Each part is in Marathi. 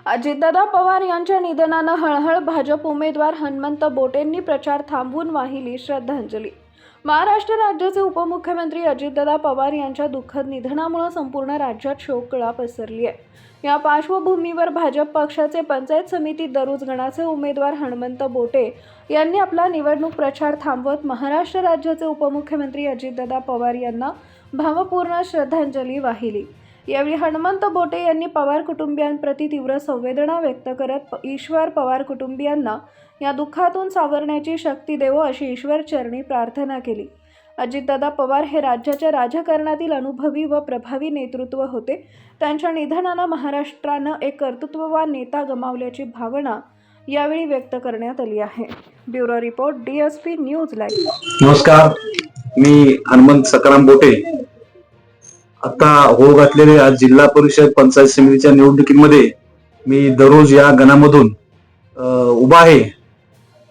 अजितदादा पवार यांच्या निधनानं हळहळ भाजप उमेदवार हनुमंत बोटेंनी प्रचार थांबवून वाहिली श्रद्धांजली। महाराष्ट्र राज्याचे उपमुख्यमंत्री अजितदादा पवार यांच्या दुःखद निधनामुळे संपूर्ण राज्यात शोककळा पसरली आहे। या पार्श्वभूमीवर भाजप पक्षाचे पंचायत समिती दरुज गणाचे उमेदवार हनुमंत बोटे यांनी आपला निवडणूक प्रचार थांबवत महाराष्ट्र राज्याचे उपमुख्यमंत्री अजितदादा पवार यांना भावपूर्ण श्रद्धांजली वाहिली। यावेळी हनुमंत बोटे यांनी पवार कुटुंबियांप्रती तीव्र संवेदना व्यक्त करत ईश्वर पवार कुटुंबियांना या दुःखातून सावरण्याची शक्ती देवो अशी ईश्वर चरणी प्रार्थना केली। अजितदादा पवार हे राज्याच्या राजकारणातील अनुभवी व प्रभावी नेतृत्व होते। त्यांच्या निधनानं महाराष्ट्रानं एक कर्तृत्ववान नेता गमावल्याची भावना यावेळी व्यक्त करण्यात आली आहे। Bureau report DSP news live. नमस्कार, मी हनुमंत सकाराम बोटे। आता होऊ घातलेले आज जिल्हा परिषद पंचायत समितीच्या निवडणुकीमध्ये मी दररोज या गणामधून उभा आहे।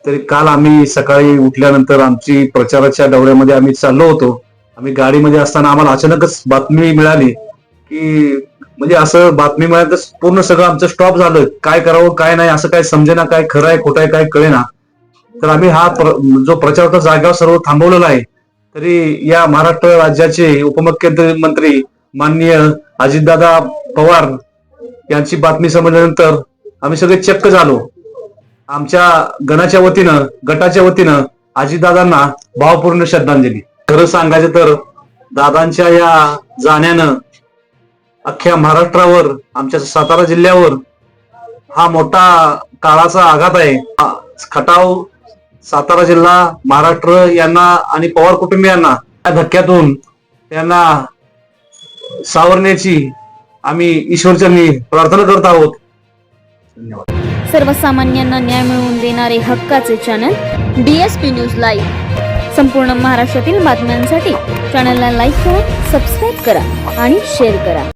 तरी काल आम्ही सकाळी उठल्यानंतर आमची प्रचाराच्या दौऱ्यामध्ये आम्ही चाललो होतो। आम्ही गाडीमध्ये असताना आम्हाला अचानकच बातमी मिळाली की म्हणजे असं बातमी मिळाली तर पूर्ण सगळं आमचं स्टॉप झालं। काय करावं काय नाही असं काय समजेना, काय खरं आहे खोटं आहे काय कळेना। तर आम्ही हा जो प्रचार होता जागेवर सर्व थांबवलेला आहे। तरी या महाराष्ट्र राज्याचे उपमुख्यमंत्री माननीय अजितदादा पवार यांची बातमी समजल्यानंतर आम्ही सगळे चक्क झालो। आमच्या गणाच्या वतीनं गटाच्या वतीनं अजितदादांना भावपूर्ण श्रद्धांजली। खरं सांगायचं तर दादांच्या या जाण्यानं अख्ख्या महाराष्ट्रावर आमच्या सातारा जिल्ह्यावर हा मोठा काळाचा आघात आहे। खटाव सातारा जिल्हा महाराष्ट्र यांना आणि पवार कुटुंबियांना या धक्क्यातून त्यांना सावरण्याची आम्ही ईश्वरचरणी प्रार्थना करत आहोत। धन्यवाद। सर्वसामान्यांना न्याय मिळवून देणारे हक्काचे चॅनल DSP न्यूज लाईव्ह। संपूर्ण महाराष्ट्रातील बातम्यांसाठी चॅनलला लाईक करा, सबस्क्राईब करा आणि शेअर करा।